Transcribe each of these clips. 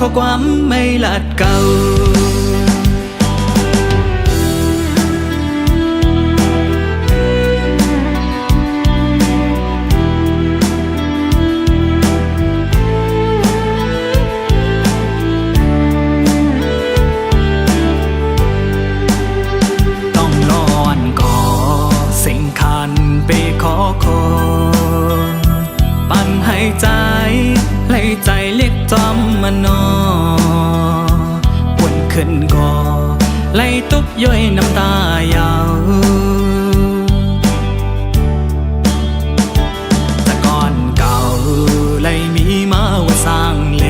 อความไม่ลัดเก่าปั่นให้ใจไล่ใจเล็กจอมมันนอวนขึ้นก่อไล่ตุกย่อยน้ำตายาวแต่ก่อนเก่าไล่มีมาว่าสร้างเล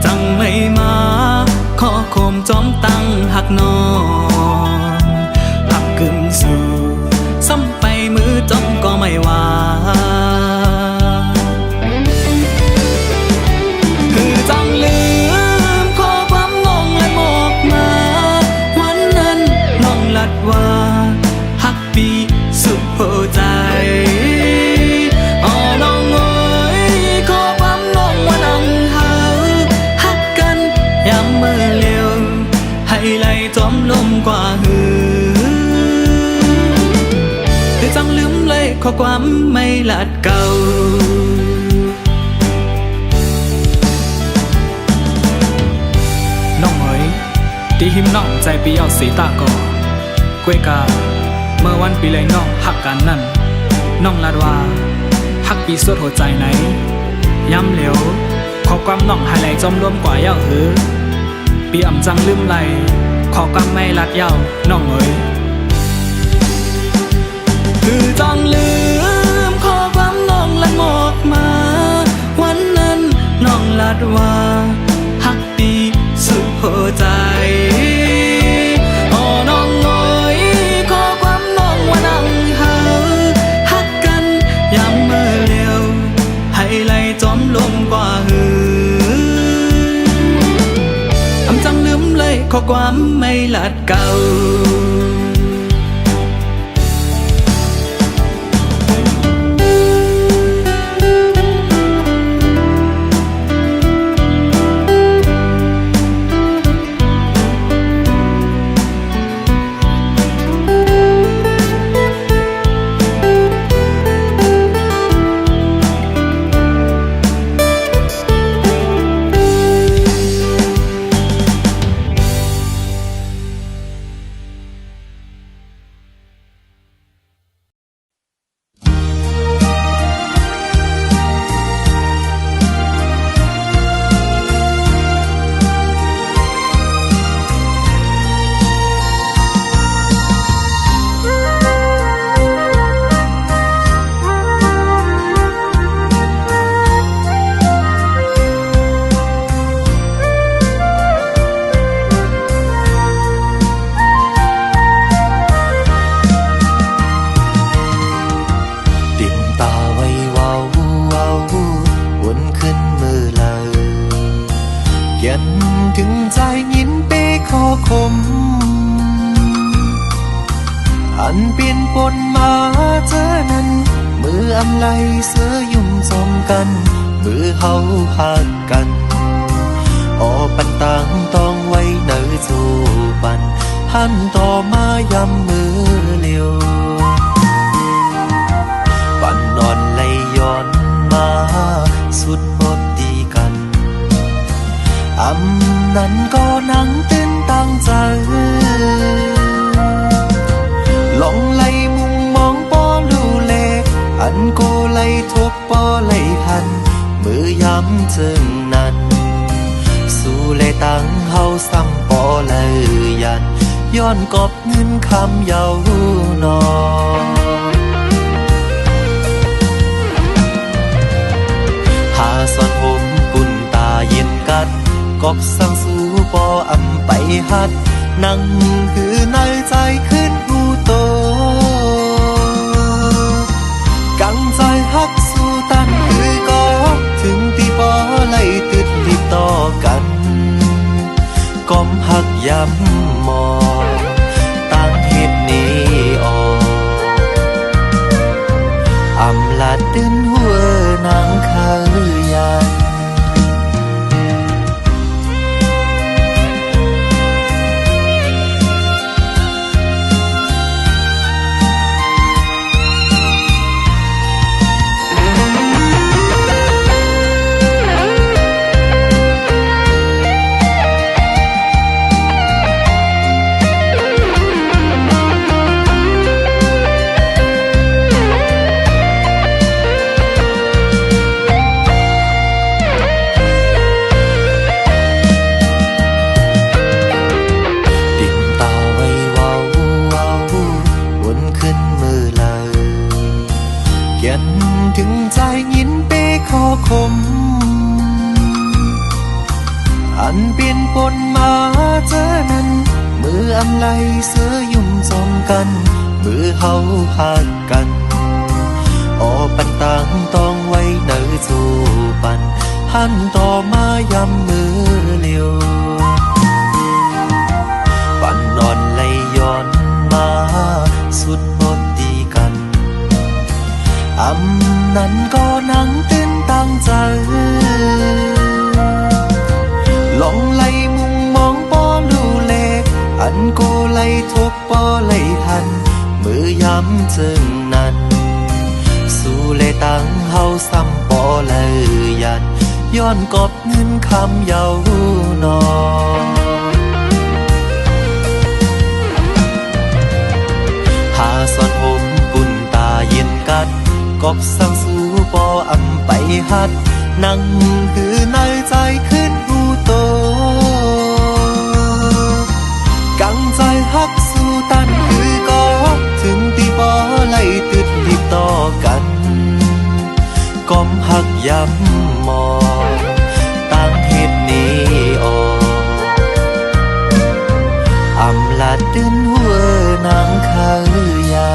จังไม่มาขอโคมจอมตั้งหักนอหักกึ่มสู่ซ้ำไปมือจมก็ไม่ว่าคือจังลืมขอความงงและหมกมาวันนั้นน้องลัดว่าหักปีสุดหัวใจน้องเอ๋ยขอความงงว่าน้องเฮาหักกันยามเมื่อเลี้ยวให้ไหลจมลมกว่าหือจังลืมเลยข้อความไม่ลัดเก่าน้องเอ๋ยที่หิมน้องใจปีเอาสีตาก่อกวยกาเมื่อวันปีเลยน้องหักกันนั่นน้องลัดว่าหักปีสุดหัวใจไหนย้ำเหลวข้อความน้องให้ไหลจมรวมกว่าเย้าหือปีอ่ำจังลืมไหลข้อความไม่ลัดเย้าน้องเอ๋ยคือจังลืมขอความน้องละหมกมาวันนั้นน้องลัดว่าหักปีสุดหัวใจน้องเอ๋ยขอความน้องว่านั่งเฮาหักกันยามเมื่อเลี้ยวให้ไหลจมลมกว่าหืออำจังลืมเลยขอความไม่ลัดเก่าถึงใจยินเป้ขอคมอันเปลี่ยนปนมาเจอนั้นมืออำไลเสือยุ่มจมกันมือเฮาหักกันปันต่างต้องไว้เนอจูบันหันต่อมายำมือเลียวปันนอนไหลย้อนมาสุดหมดดีกันนั้นก็นั่งเต้นตั้งใจลองไล่มุมมองป้อดูแลอันโกไล่ทบป้อไล่หันมือย้ำจึงนั้นสู้เลยตั้งเฮาซ้ำป้อเลยยันย้อนกอบเงินคำเยาวนอหาสอนผมปุ่นตาเย็นกัดกอกสั่งสู้ปออำไปหัดนั่งคือนายใจขึ้นหูโตกังใจฮักสู้ตันคือก็ถึงตีปอไล่ติดรีบต่อกันก้มหักย้ำมองตั้งเหตุนี้ออกอำลาดตื่นหัวนางขายยัน วันเปลี่ยนปนมาเจอนั้นมืออำไลเสือยุ่มจอมกันมือเฮาหักกันออปันตังต้องไว้เนอจูปันหันต่อมายำมือเลียวปันนอนไหลย้อนมาสุดบทดีกันอำนั้นก็นั่งเต้นตั้งใจลองไล่มุงมองป้อดูเลอันกูไล่ทุกป้อไล่ทันมือย้ำจึงนั้นสู้เลยตั้งเฮาซ้ำป้อเลยยันย้อนกอบเงินคำเยาวนอหาสอนผมปุ่นตาเย็นกัดกอบสั่งสู้ปออำไปหัดนั่งหือในใจขึ้นหูโตกังใจฮักสู้ตันคือก็ถึงตีปอไล่ติดติดต่อกันก้มหักย้ำมองตั้งเหตุนี้ออกอำลาดึนหัวนางขายา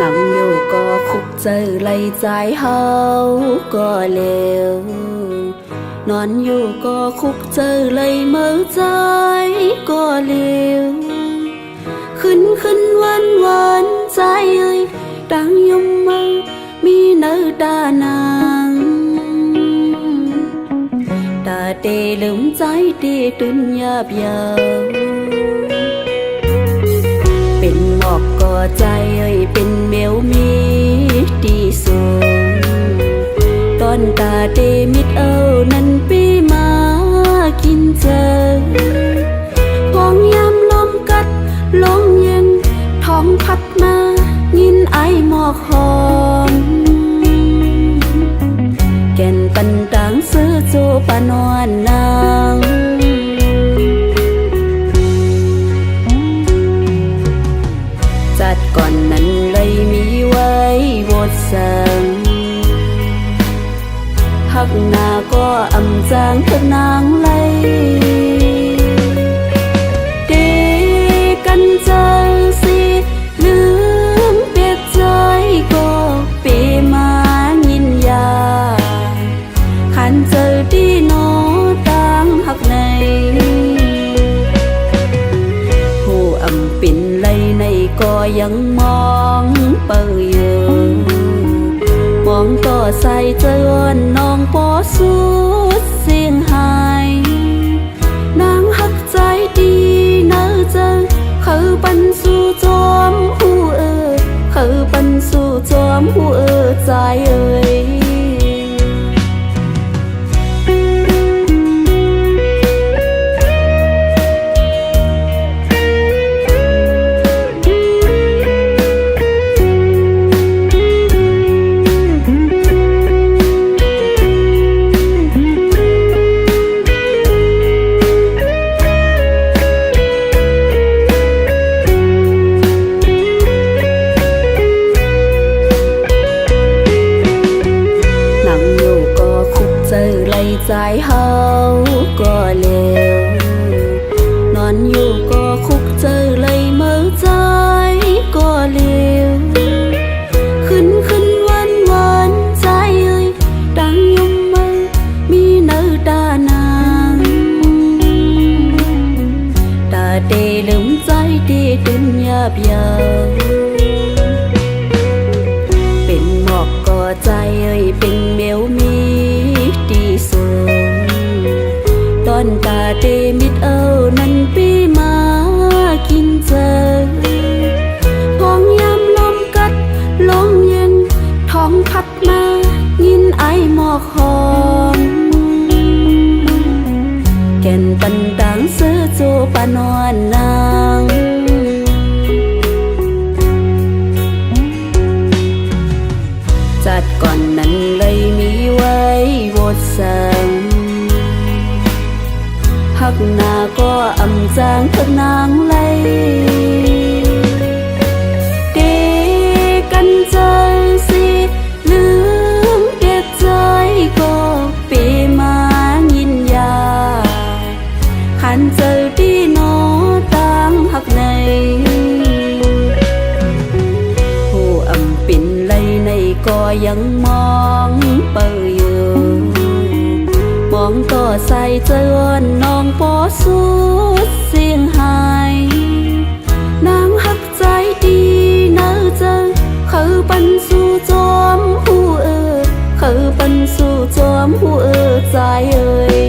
นั่งอยู่ก็คุกเจอไหลใจเฮาก็เลวนอนอยู่ก็คุกเจอไหลเมื่อใจก็เลวขึ้นวันใจเอ้ยดังยมมือมีเนื้อตานางตาเตลืมใจเตตื่นยาบยาวเป็นหมอกก็ใจเอ้ยเป็นเมวมีดีสูงตอนตาเดมิดเอานั้นปีมากินเจอพองยำลมกัดลงเย็นท้องพัดมายินไอหมอกหอมแก่นปันตังซื้อโจปานอนนางจัดก่อนนั้นเลยมีไว้วดสังหักหน้าก็อำจางเถิดนางเลยเดกันใจสิลืมเปียกใจก็ปีมายินยาขันเจอดีโนตั้งหักในผู้อำปิ่นเลยในก็ยังมองเปิดอยู่มองก็ใส่เจอน้องปอสุดเสียงหายนางหักใจดีเนื้อเจอเขาปันสู่จอมหูเขาปันสู่จอมหูใจเอ้ยใจเฮาก็เลวนอนอยู่ก็คุกเจอเลยเมื่อใจก็เลวขึ้นวัน องเปิดมองต่อใส่เจอนน้องปอสุดเสียงหายนางหักใจดีเนอเจอคือปันสู่จอมหูคือปันสู่จอมหูใจเอ่ย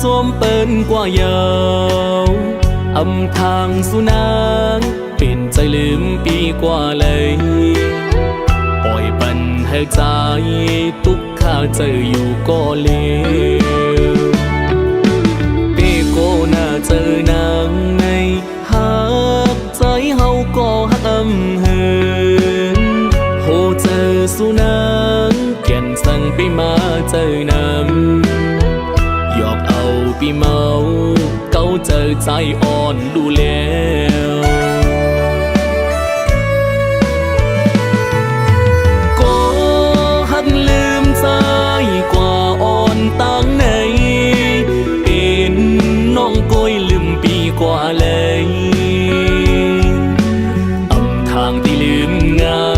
จอมเปิ้นกว่ายาวอำทางสุนางเป็นใจลืมปีกว่าเลยปล่อยปันให้ใจตุกข้าเจออยู่ก็เลวเปโกน่าเจอนางในหักใจเฮาก็หักเหินโหเจอสุนางแก่นสั่งไปมาเจอนำหยอกเอาปีเมาเก้าเจอใจอ่อนดูแล้วก็หักลืมใจกว่าอ่อนตั้งไหนเป็นน้องก้อยลืมปีกว่าเลยอำทางที่ลืมง่า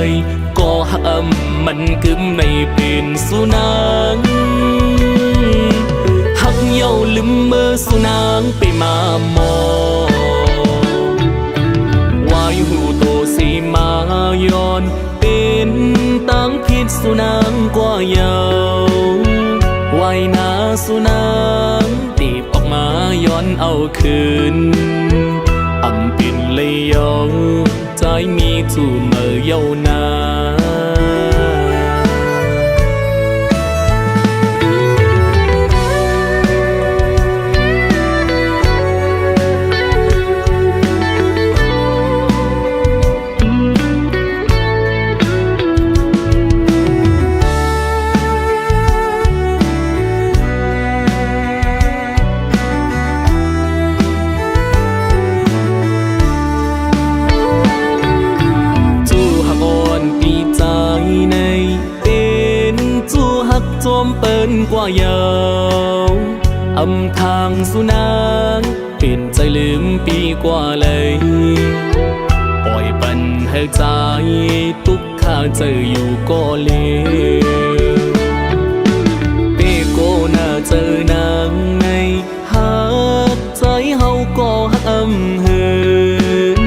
ยก็หักมันกึมไม่เป็นสุนังเย้าลืมเมื่อสุนางไปมามองวายหูโตสีมาย้อนเป็นตั้งพิษสุนางกว่าเยาวไว้นาสุนางตีบออกมาย้อนเอาคืนอำเป็นเลยยองใจมีจู่เมื่อเย้านาจอมเปิ้นกว่ายาวอำทางสุนางเป็นใจลืมปีกว่าเลยปล่อยปันให้ใจตุกข้าเจออยู่ก็เลวเปโกน่าเจอนางในหักใจเฮาก็หักเหิน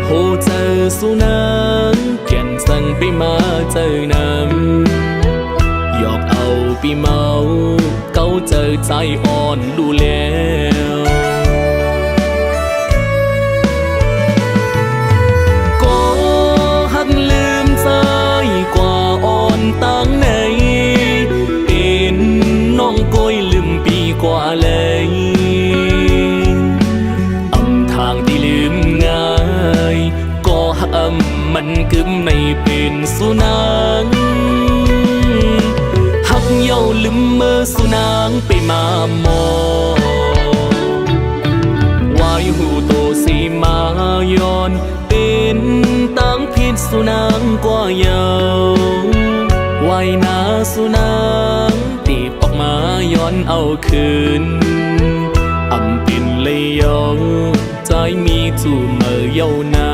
โหเจอสุนางแก่นสั่งไปมาเจอนำหยอกเอาปีเมาเก้าเจอใจอ่อนดูแล้วก็หักลืมใจกว่าอ่อนตั้งไหนเป็นน้องก้อยลืมปีกว่าเลยอำทางที่ลืมง่ายก็หักมันกึมไม่เป็นสุนังเย้าลืมเมื่อสุนางไปมามองวายหูโตสีมาย้อนเป็นตั้งพิษสุนางกว่าเยาวไว้นาสุนางตีบออกมาย้อนเอาคืนอำเป็นเลยยองใจมีจู่เมื่อเย้านา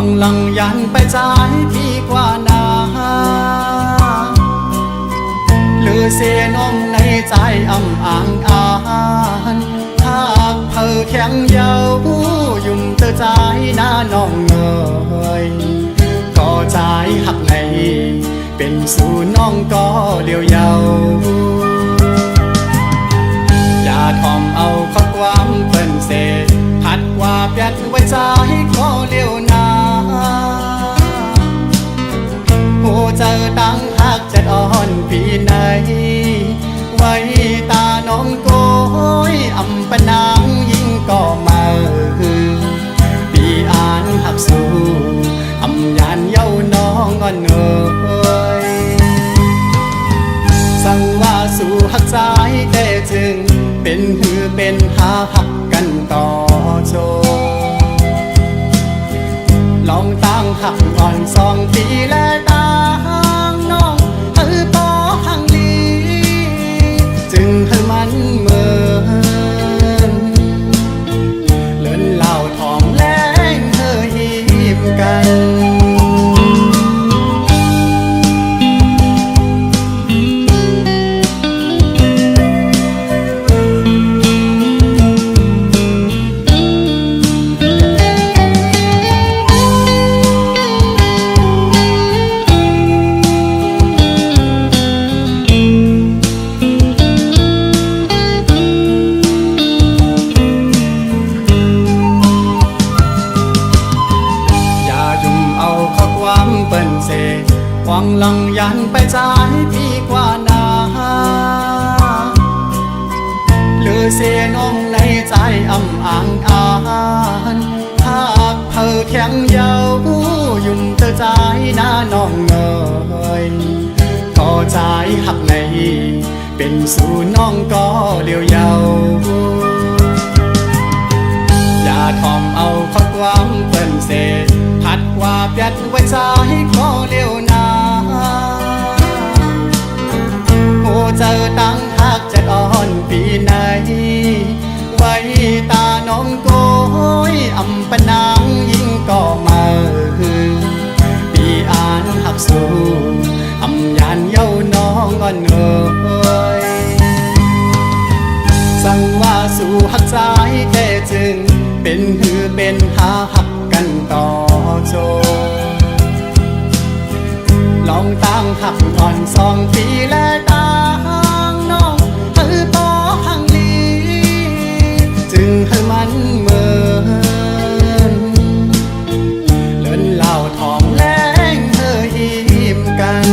งลังยันไปใจพี่กว่านาหรือเสียน้องในใจอ่ำอ่างอาหากเพอแข็งเยายุ่มเตอใจหน้าน้องเอ่ยก็ใจหักในเป็นสู่น้องก็เลียวเยาอย่าทอมเอาข้อความเปิ้นเสพัดว่าเปียดไว้ใจก็เลียวนาผู้เจอตั้งหักจะอ่อนพี่ไหนไว้ตาน้องโกยอำปะนางยิ่งก็มาพี่อ่านหักสู้อำยานเย้าน้องอ่อนเอ่ยสั่งว่าสู่หักใจแต่จึงเป็นหือเป็นหาหักกันต่อโชลองตั้งหักก่อน2 ปีและตั้งน้องปอหังลีจึงให้มันเหมือนเลินเหล่าทองแรงหิมกัน หวังลังยันไปใจพี่กว่านาหรือเสียน้องในใจอ่ำอ่างอาหากเพอแข็งเยายุ่มเตอใจหน้าน้องเอ่ยก็ใจหักในเป็นสู่น้องก็เลียวเยาอย่าทอมเอาข้อความเปิ้นเสพัดว่าเปียดไว้ใจก็เลียวนาโอ้เจอตั้งหักจะอ่อนปีไหนไว้ตาน้องโกยอำปะนางยิ่งก็มาปีอ่านหักสู้อำยานเย้าน้องอ่อนเอ่ยสั่งว่าสู่หักใจแต่จึงเป็นหือเป็นหาหักกันต่อโชลองตั้งหักก่อน2 ปีและตั้งน้องปอหังลีจึงให้มันเหมือนเลินเหล่าทองแรงหิมกัน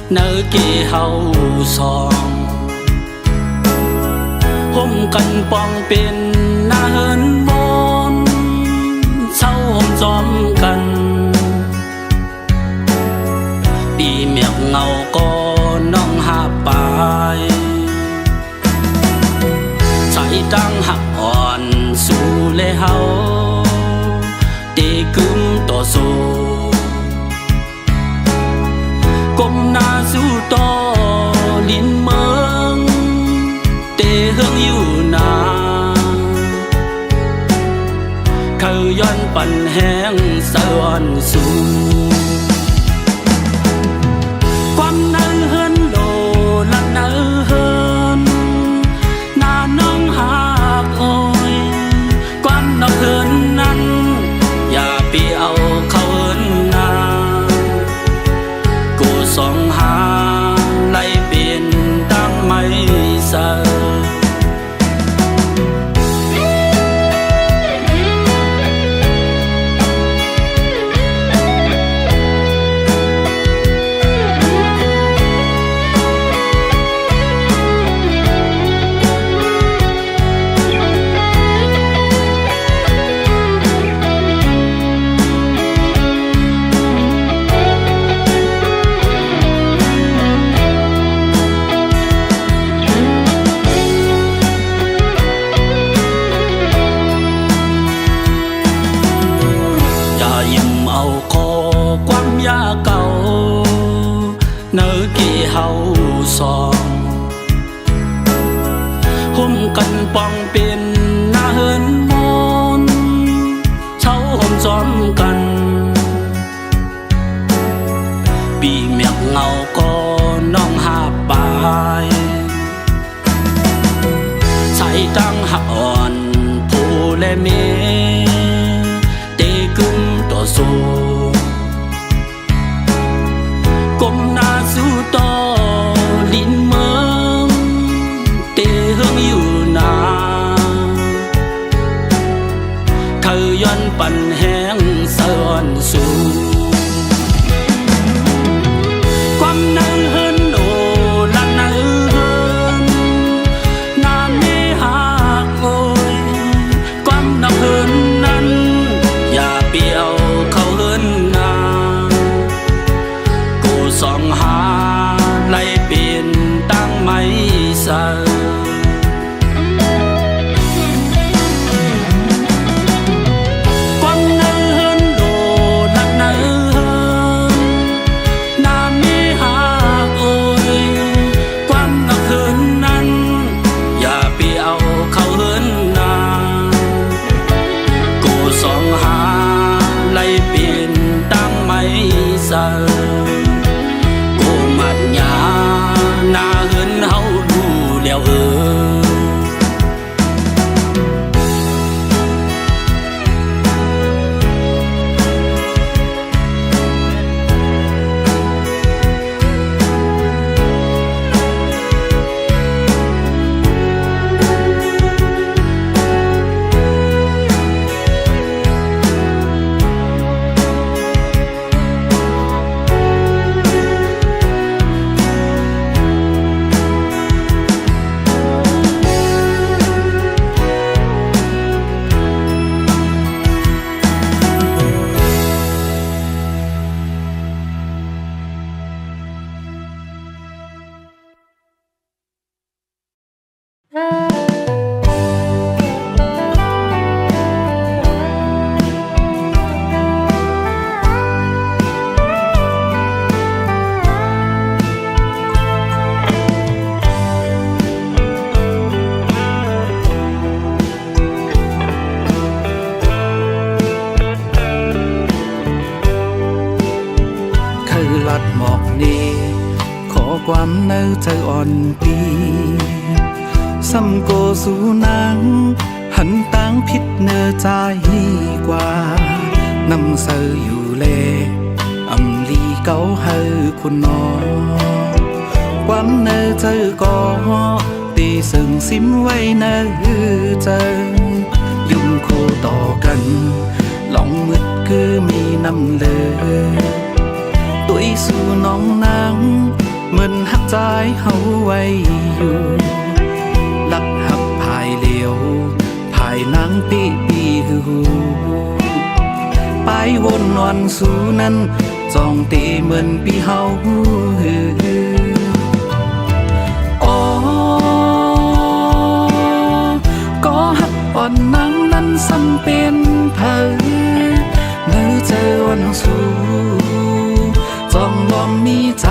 nơi kia hậu song hôm cần bong bên na hơn môn sau hôm gióm cần đi miệng ngầu có nong hạ bài trái trăng hạc hòn su lê hậu để cứng tổ số cùng na su to linh mơ để hương yêu na khơi yonปั่น hẹn sao on su quan nơi hơn đồ là nơi hơn na nông hạc ôi quan nó hơn ănอย่าไปเอาเขาเอิ้นนากูสองหาไล่เป็น คุ้มกันป้องเป็นหน้าเฮินมนเช้าหอมซ้อมกันปีเมียกเงาก็น้องหาปายใส่ตั้งหักอ่อนผู้และเมเตกึมต่อสู้ก้มหน้าสู้ต่อลินเมืองเตเฮิงอยู่นาเธอย้อนปั่นแห้งสะอ่อนสู่ความเนื้อเฮินโอละเนื้อเฮินน้ำไม่หากโอยความนับเฮินนั้นอย่าเปี่ยวเข้าเฮินนากูสองหาไล่เปลี่ยนตั้งไม่ใส่กูมัดยาหน้าเหินเฮาดูแล้วลัดหมอกนี้ขอความเนื้อเธออ่อนปีซ้ำโกสู่นางหันต่างพิษเนื้อใจกว่านำเสออยู่เลอำลีเก่าเฮอคุณนอความเนื้อเธอก็ตีซึ่งซิมไว้เนื้อเจอยุ่งคู่ต่อกันหลงมืดคือมีน้ำเลือตุยสู่น้องนางเหมือนหักใจเฮาไว้อยู่ลักหักภายเหลียวภายนางปีหูไปวนนอนสู่นั้นจ้องตีเหมือนปีเฮาอ๋อก็หักอ่อนนางนั้นซ้ำเป็นเผอเนื้อเจอวันสู่จ้องลองมีใจ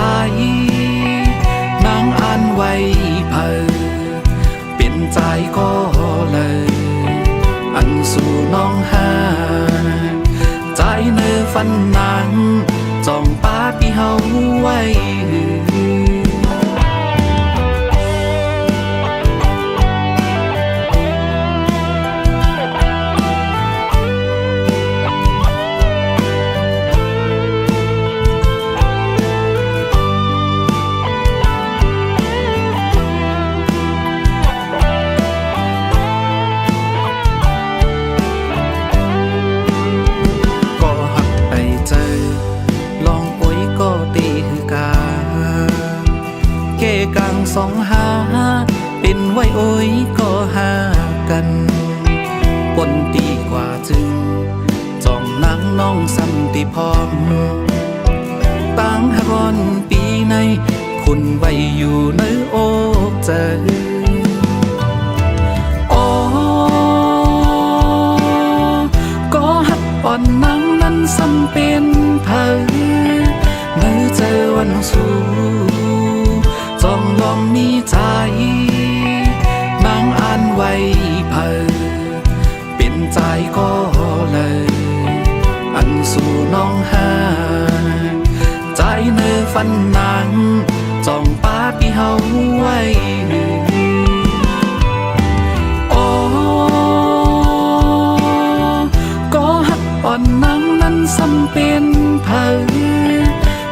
นางอ่านไว้เผอเป็นใจก็เลยอันสู่น้องหาใจเนื้อฟันนางจ้องป้าปีเฮาไว้สองหาเป็นไว้โอ้ยก็หากันปนดีกว่าจึงจ้องนางน้องสันติพร้อมตั้งหากอนปีในคุณไว้อยู่ในอกใจอ๋อก็หักอ่อนนางนั้นซ้ำเป็นเผอเมื่อเจอวันสู่จ้องลองมีใจนาง ฟันนางจ้องป้าปีเฮาไว้โอ้ก็หักอ่อนนางนั้นสำเป็นเผย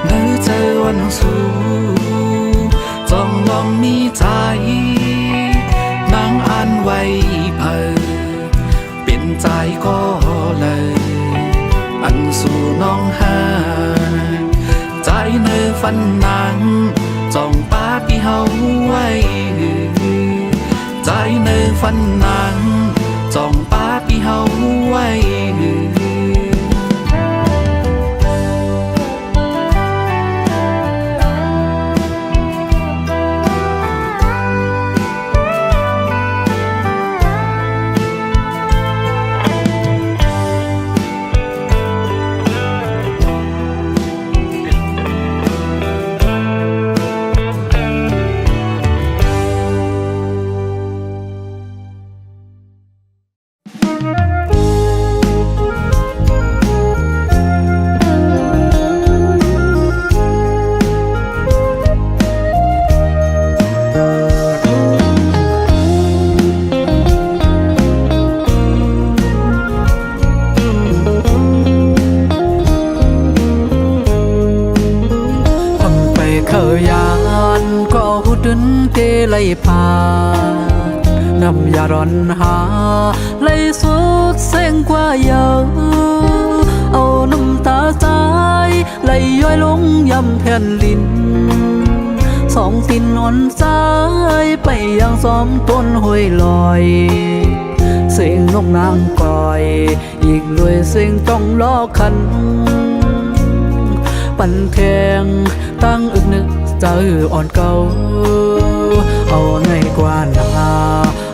เนื้อเจอวันสู้จ้องลองมีใจนางอ่านไว้เผยเป็นใจก็เลยอันสู่น้องหาใจเนื้อฟันนางจ้องป้าปีเฮาไว้ใจเนื้อฟันนางจ้องป้าปีเฮาไว้ไล่พานำยาร้อนหาไล่สุดเส้งกว่าเยาเอาน้ำตาใจไล่ย้อยลงยำแผ่นดินสองตินนอนใจไปยังซ้อมต้นห้วยลอยเสียงนกนางก่อยอีกด้วยเสียงต้องล้อคันปั่นแทงตั้งอึกนึกเจออ่อนเก่าเอาในกว่านา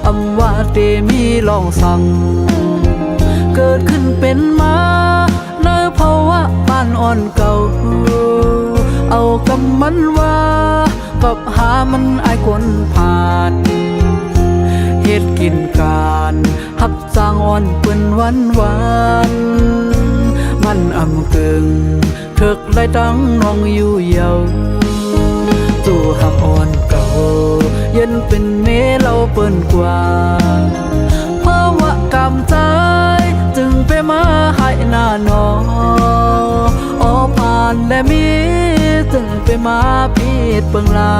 อำว่าเตมีลองสั่งเกิดขึ้นเป็นมาในภาวะบ้านอ่อนเก่าเอากำมันว่ากับหามันไอ้คนผ่านเฮ็ดกินการหับสร้างอ่อนเปิ้นวันมันอำกึ่งถึกไล่ตั้งน้องอยู่เยาจู่หักอ่อนเก่าเย็นเป็นเมเราเปิ้นกว่าเพราะว่ากำใจจึงไปมาให้หน้าน้องออผ่านและมีจึงไปมาพีดเปิงลา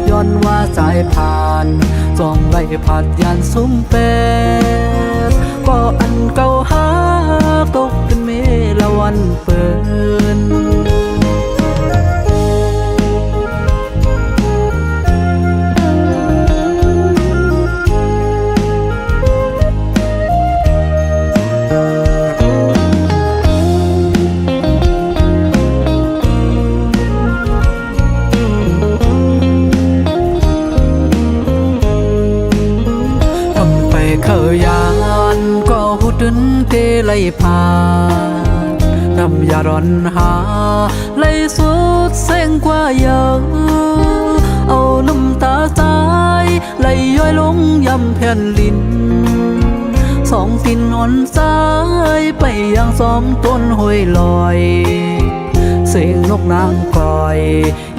ย้อนว่าสายผ่านจ้องไล่ผัดยานซุ้มเป็ดก็อันเก่าหาตกเป็นเมละวันเปิ้นเคยยานก็หูดึนเตไล่พานำยาร้อนหาไล่สุดเส้งกว่าเยาเอาน้ำตาใจไล่ย้อยลงยำแผ่นดินสองตินนอนใจไปยังซ้อมต้นห้วยลอยเสียงนกนางก่อย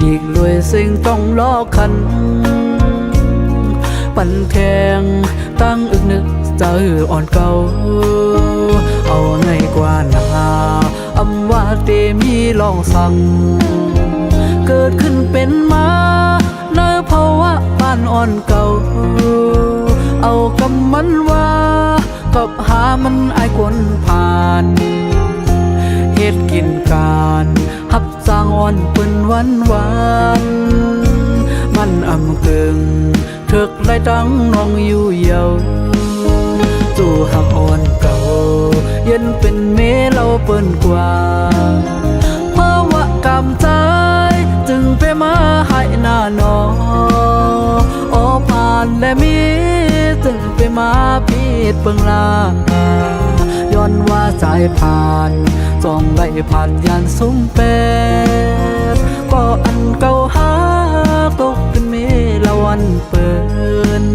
อีกด้วยเสียงต้องล้อคันปั่นแทงตั้งอึกนึกเจออ่อนเก่าเอาในกว่านาอำว่าเตมีลองสั่งเกิดขึ้นเป็นมาในภาวะบ้านอ่อนเก่าเอากำมันว่ากับหามันไอ้คนผ่านเฮ็ดกินการหับสร้างอ่อนเปิ้นวันมันอำกึ่งถึกไล่ตั้งน้องอยู่เยาจู่หักอ่อนเก่าเย็นเป็นเมเราเปิ้นกว่าเพราะว่ากำใจจึงไปมาให้หน้าน้องออผ่านและมีจึงไปมาพีดเปิงลาย้อนว่าสายผ่านจ้องไล่ผ่านยานซุ้มเป็ดก็อันเก่าหาตกเป็นเมละวันเปิ้น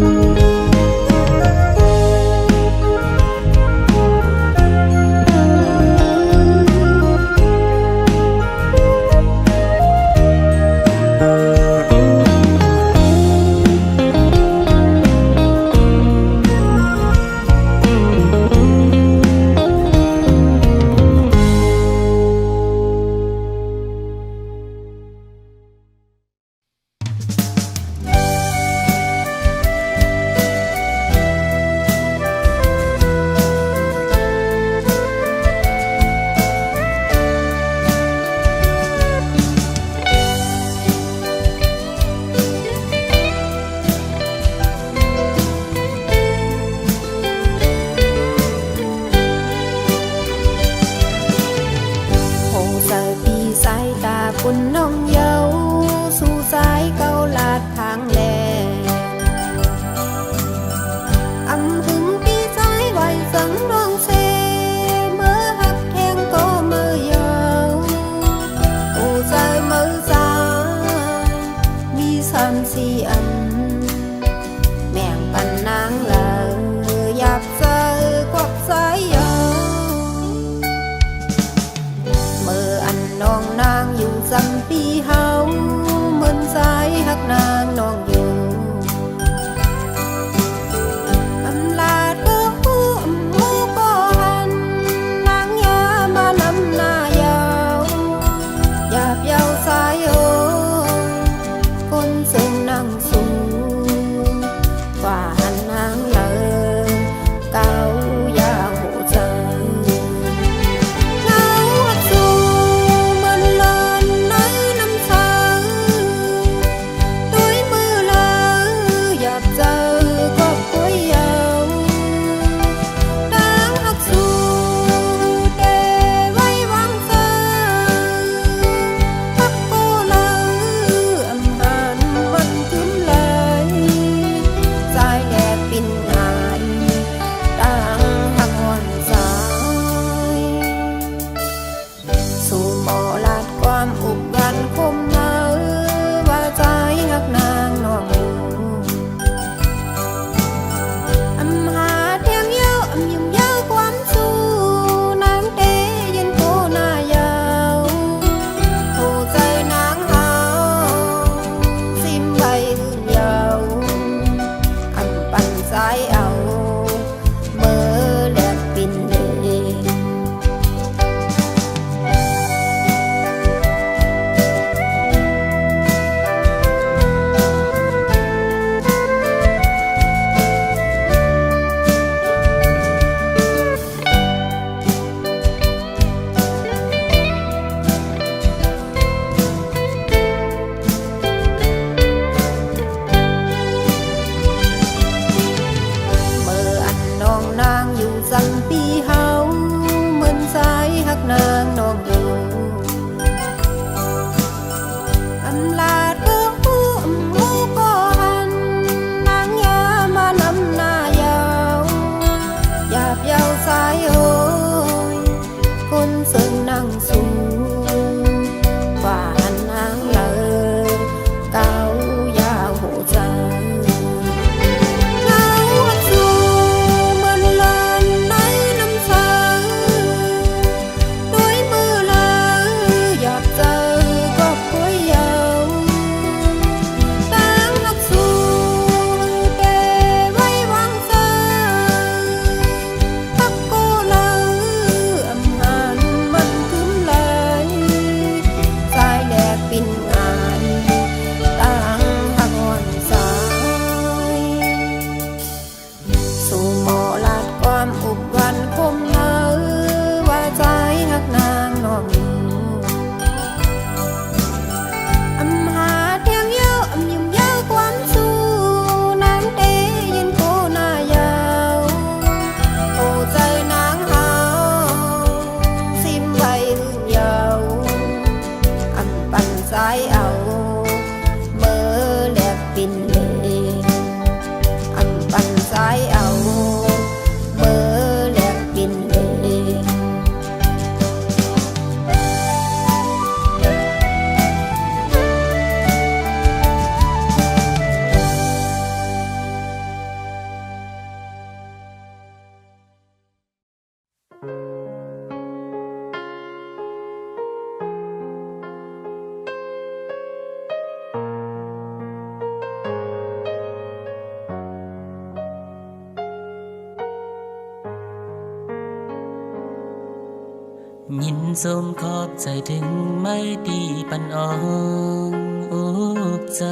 เ ยินสมขอบใจถึงไม่ดีปันอองอกใจ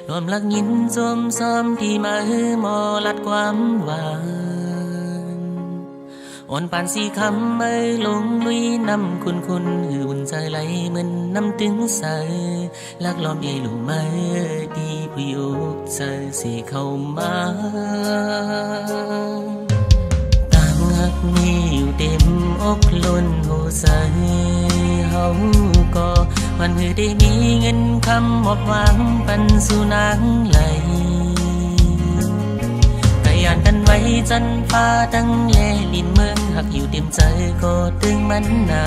รวมลักยินสมซ้อมที่มาหมอลัดความหวานอ่อนปานสีคำไม่ลงลุยนำคุณหือวุ่นใจไหลเหมือนน้ำตึงใสลักล้อมเอลูไม่ดีผู้ยกใจสีเข้ามาตั้งหักมีอยู่เต็มอกล้นหัวใจเฮาก็วันเพื่อได้มีเงินคำหมอบหวังปันสู่นางไหลยานกันไว้จันฟ้าตั้งแย่ลินเมืองหักอยู่เต็มใจก็ตึงมันนา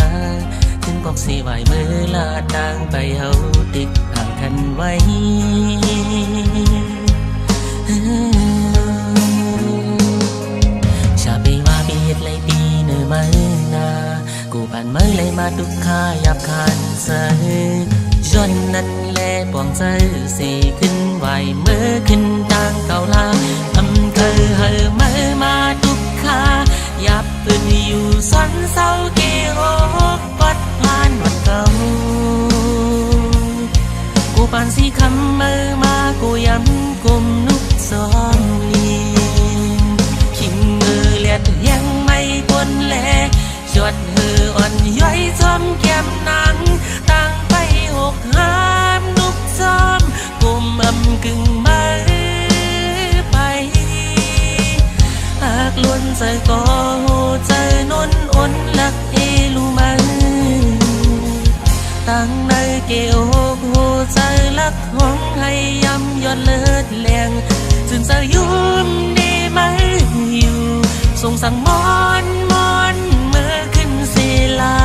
ถึงกอกเสียไหวเมื่อลาดต่างไปเฮาติดห่างกันไว้ชาปีว่าปีเฮ็ดไรปีเนื้อไม่นากูผ่านเมื่อไรมาทุกข้ายับคันใส่จนนั้นแลปวงใจสีขึ้นไหวเมื่อขึ้นต่างเก่าลาเคยเหอเมื่อมาทุกขายับปืนอยู่สันเศร้าเกโรปัดผ่านวันเก่ากูปานสีคำเมื่อมากูย้ำกุมนุกซ้อมลีขิงมือเลียดยังไม่ปนแลจดหืออ่อนย้อยซ้อมแก้มนางตั้งไปหกห้ามนุกซ้อมกุมกึ่งมือหากล้วนใจก็หัวใจนนอ่อนลักเอลูมันตั้งในเกี่ยวหัวใจลักห้องให้ย้ำย้อนเลิศแรงจึงจะยุ่มดีไหมอยู่ส่งสั่งมอนเมื่อขึ้นศิลา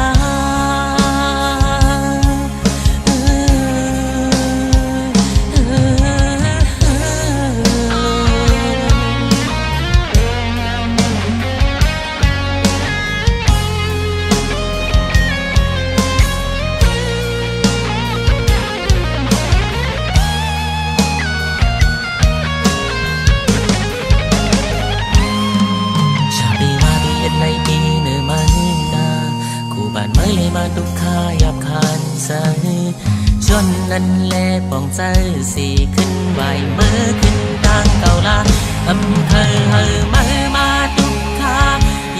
มาทุกข้ายับคานใจจนนั้นแลปองใจสีขึ้นไหวเมื่อขึ้นต่างเก่าลาเคยเหอเมื่อมาทุกข้า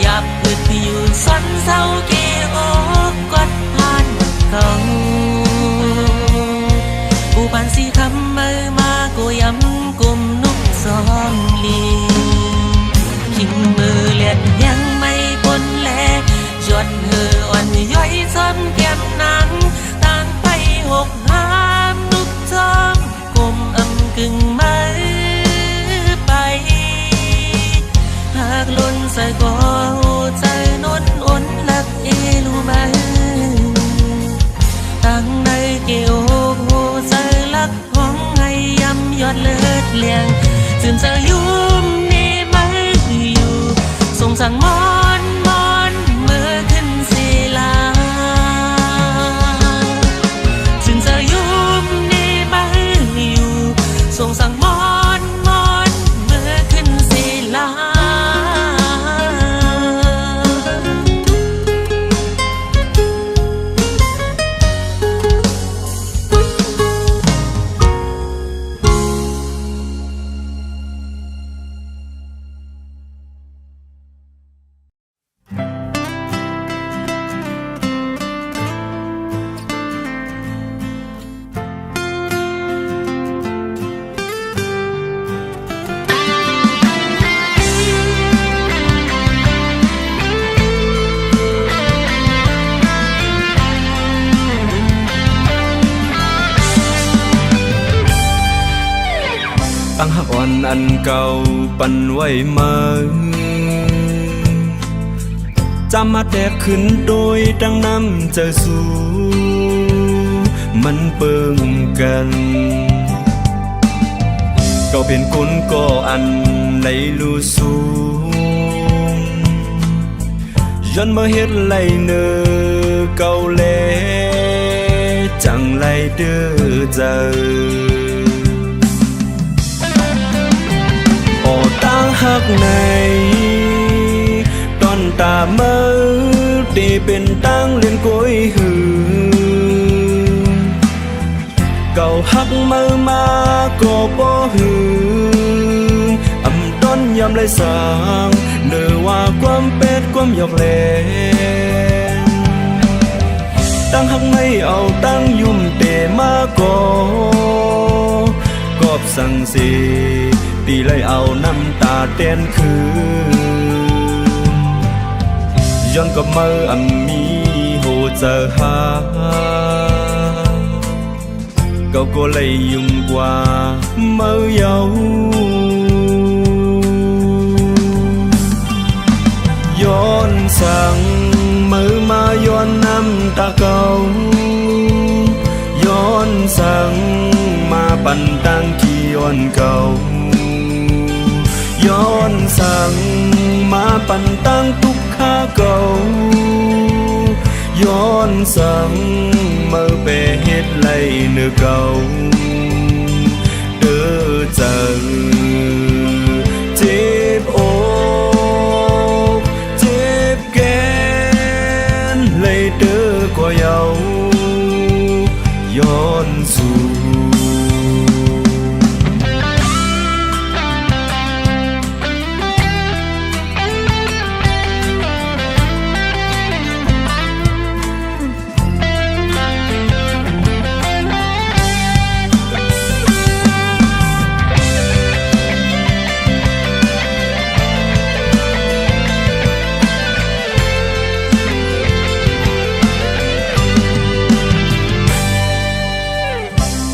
ยับอึดอยู่สันเศร้าเกโอกกดผ่านวันเก่ากูปานสีคำเมื่อมากูย้ำกุมนุกซ้อมลีขิงมือเลียดยังไม่ปนแลจดหืออ่อนย้อยซ้ำแก้มนางต่างไปหกห้ามนุกซ้อมกุมกึ่งมือไปหากล้นใส่ก็หัวใจนนอ่อนลักเอลูมันตั้งในเกี่ยวหัวใจลักห้องให้ย้ำยอดเลิศเลียงจึงจะยุ่มนี่ไม่อยู่ส่งสั่งมอนเมื่อขึ้นศิลาจึงจะยุ่มนี่ไม่อยู่ส่งสั่งมอนเมื่อขึ้นศิลา ตั้งหักอ่อนอันเก่าปันไว้มาจำมาแตกขึ้นโดยดังน้ำเจอสู่มันเปิงกันก็เป็นคนก็อันไหลลูสูงย้อนมาเฮ็ดไหลเนอเก่าแลจังไหลเด้อเจอโอ้ตั้งหักในตอนตาเมื่อได้ เป็นตั้งเลียนกวยหือเก่าฮักมือมาก็บ่หืออำต้นยำไรสางเนื้อว่าความเป็ดความหยอกแหลงตั้งฮักไม่เอาตั้งยุ่มเตมาก็กอบสั่งสีตีเลยเอาน้ำตาเต้นคือย้อนกับมืออำมีโหเจอหาเก่าก็เลยยุ่งกว่ามือเยาย้อนสั่งมือมาย้อนน้ำตาเก่าย้อนสั่งมาปั่นตั้งที่ย้อนเก่าย้อนสั่งมาปั่นตั้งทุกข้าเก่าย้อนสั่งมือไปเฮ็ดไรเนื้อเก่าเด้อเจอเจ็บอกเจ็บแกนเลยเด้อกว่าเยาย้อนสู่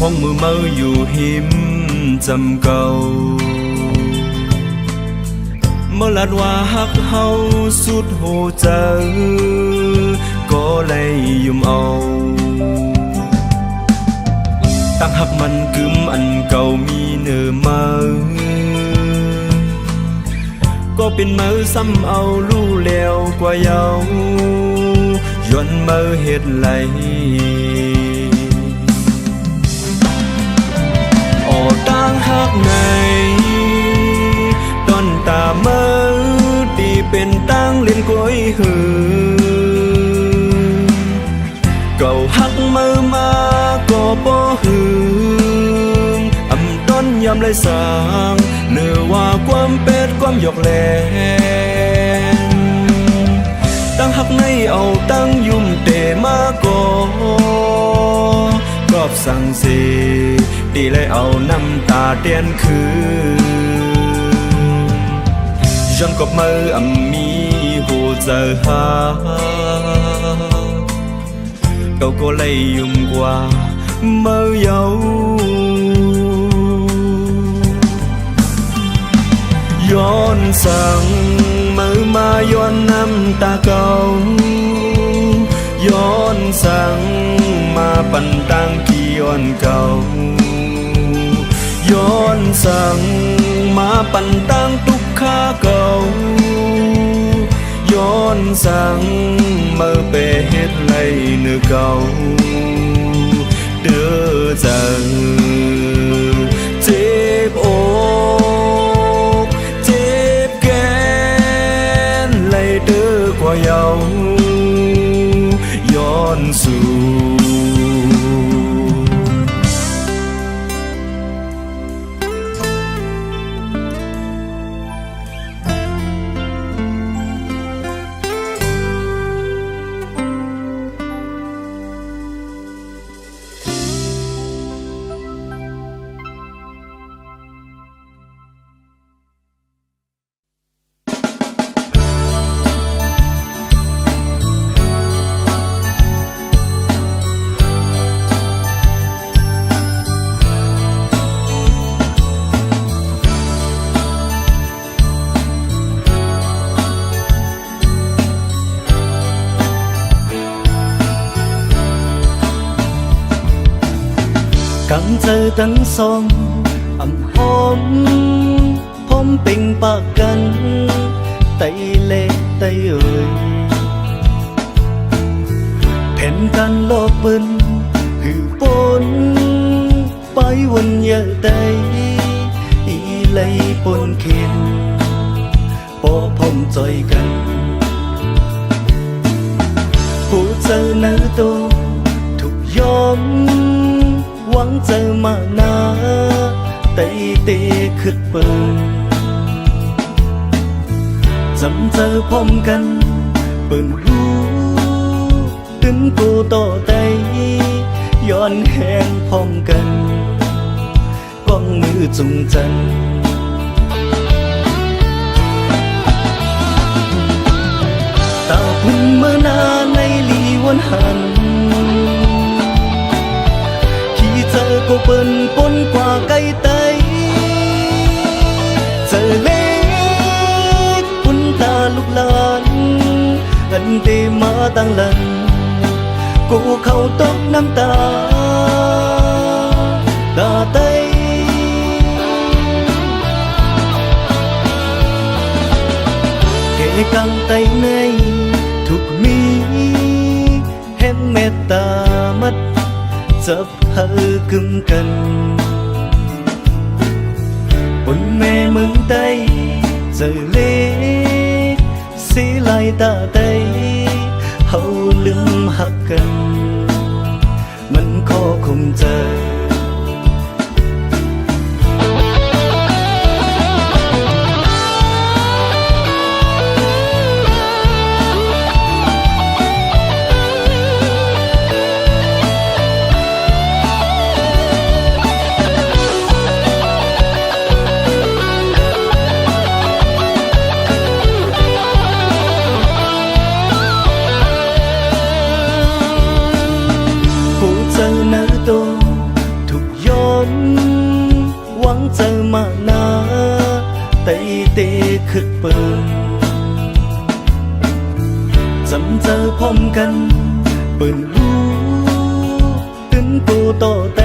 ห้องมือเมาอยู่หิมจำเก่าเมื่อลัดว่าฮักเฮาสุดโหเจอก็เลยยุ่มเอาตั้งหักมันกึมอันเก่ามีเนื้อมาก็เป็นมือซ้ำเอาลู่แล้วกว่าเยาย้อนมือเฮ็ดไหลตั้งหักในต้นตาเมื่อตีเป็นตั้งเลียนกวยหือเก่าหักมือมาก็บ่หืออำต้นยำไรสางเนื้อว่าความเป็ดความหยอกแหลงตั้งหักในเอาตั้งยุ่มเตมาก็กอบสั่งสีตีเลยเอาน้ำตาเตียนคือย้อนกับมืออำมีหูเจอหาเก่าก็เลยยุ่งกว่ามือเยาย้อนสั่งมือมาย้อนน้ำตาเก่าย้อนสั่งมาปั่นตั้งที่ย้อนเก่าย้อนสั่งมาปั่นตั้งทุกข้าเก่าย้อนสั่งมือไปเฮ็ดไรเนื้อเก่าเด้อเจอเจ็บอกเจ็บแกนเลยเด้อกว่าเยาย้อนสู่ càng giờ tấn sông ẩm hôm bình bạc gần tay lê tay ơi thèn can lo bên hư bốn bay quần nhớ tay y lấy bốn khiên bỏ phong trời gần ผู้เจอเนื้อตัวถูกยอมหวังเจอมานาแต่เตะขึ้นเปินจำเจอพร้อมกันเปิ่นรู้ถึงกูต่อใจย้อนแหงพร้อมกันก้องมือจุงจันตาพุ่นเมื่อนาในลีวันหันที่เจอก็เปิ่นปนกว่าไกลไตเจอเล็กพุ่นตาลูกหลานอันเดมาตั้งหลังกูเข้าตกน้ำตาตาไตเกกังไตในทุกมีเห็นเมตตามัดจับเฮอกึมกันบนแม่มึงไตเจอเล็กสีลายตาไตเฮาลืมหักกันมันขอคงใจถูกย้อนหวังเจอมานาแต่เตะขึ้นเปินจำเจอพร้อมกันเปิ่นรู้ถึงกูต่อใจ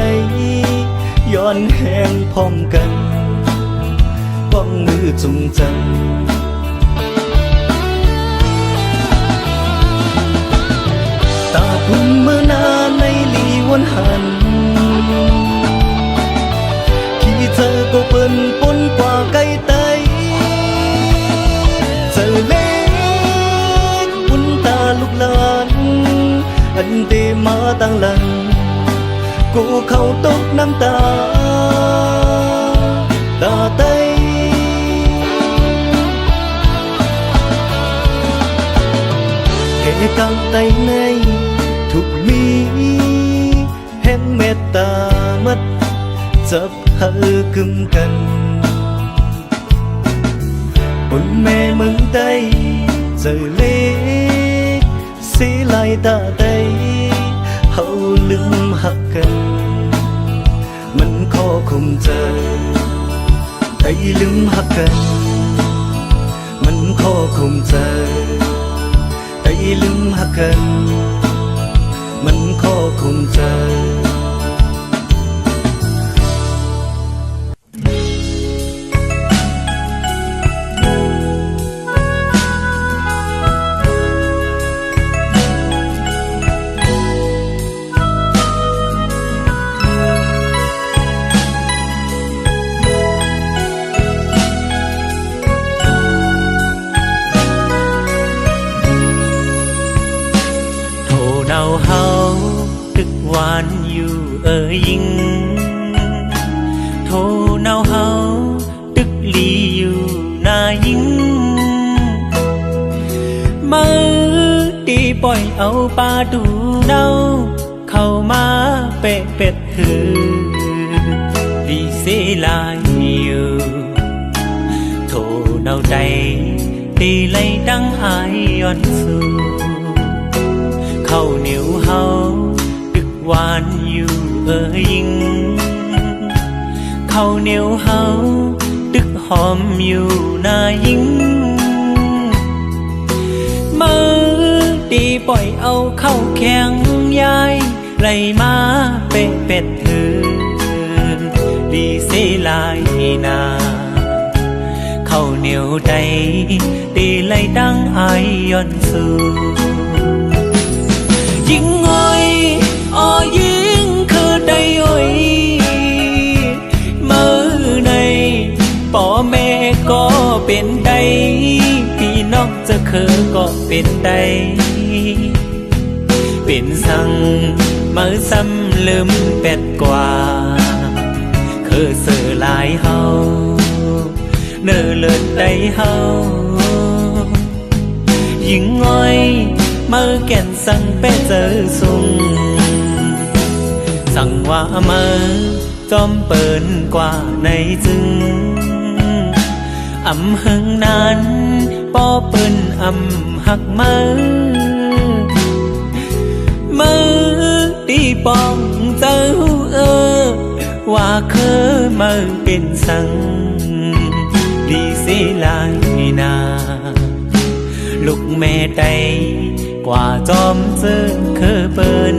ย้อนแหงพร้อมกันป้องมือจุงจันตาพุ่นเมื่อนาในลีวันหันที่เธอก็เปิ่นปนกว่าไกลไตเจอเล็กพุ่นตาลูกหลานอันเดมาตั้งหลังกูเข้าตกน้ำตาตาไตเกกังไตในทุกมีเห็นเมตตามัดจับเฮอกึมกันบนแม่มึงไตเจอเล็กสีลายตาไตเฮาลืมหักกันมันขอคงใจไตลืมหักกันมันขอคงใจไตลืมหักกันมันขอคงใจเฮาตึกหวานอยู่ยิงโทเนาเฮาตึกลีอยู่นายิงมือตีปล่อยเอาปลาดูเนาเข้ามาเป็ดหือดีเสลายอยู่โทเนาใจตีไล่ดังอายย้อนสู่ข้าวเหนียวเฮาตึกหวานอยู่ยิงข้าวเหนียวเฮาตึกหอมอยู่นายิงมือตีปล่อยเอาเข้าแข็งยายไหลมาเป็ดถือดีเสลายนาข้าวเหนียวใจตีไหลดังอายย้อนสู่ยิงอ้อยยิงคือได้อ้อยมือในป่อแม่ก็เป็นได้พี่น้องจะคือก็เป็นได้ เป็นสังมือซ้ำลืมเป็ดกว่าคือเสือลายเฮาเนื้อเลือดได้เฮายิ่งง่อยมือแก่นสั่งเป็ดเจอสุงสั่งว่ามือจอมเปินกว่าในจึงอำหึงนั้นปอเปิ้นอำหักมือตีปองเจ้าว่าเคยมือเป็นสังดีเสียลายนาลูกแม่ใจกว่าจอมเจอเคยเปิ้น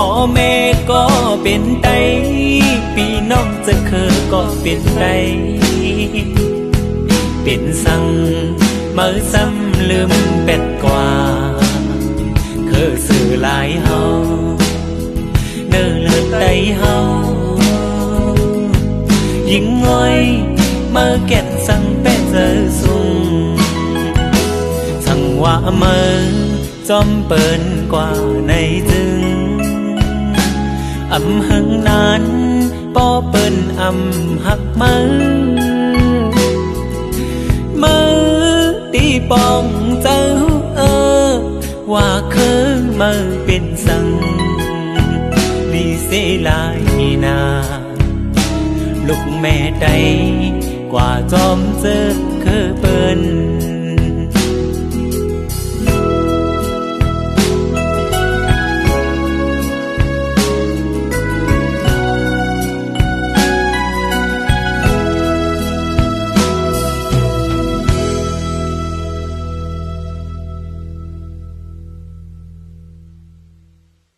พ่อแม่ก็เป็นไตพี่น้องจะเคยก็เป็นไตเป็นสังมือซ้ำลืมเป็ดกว่าเคยสื่อลายเฮาเนื้อเลือดได้เฮายิ่งง่อยมือแก่นสั่งเป็ดเจอสุงสั่งว่ามือจอมเปินกว่าในจึงอำหึงนั้นปอเปิ้นอำหักมือตีปองเจ้าว่าเคยมือเป็นสังดีเสียลายนาลูกแม่ใจกว่าจอมเจอเคยเปิ้น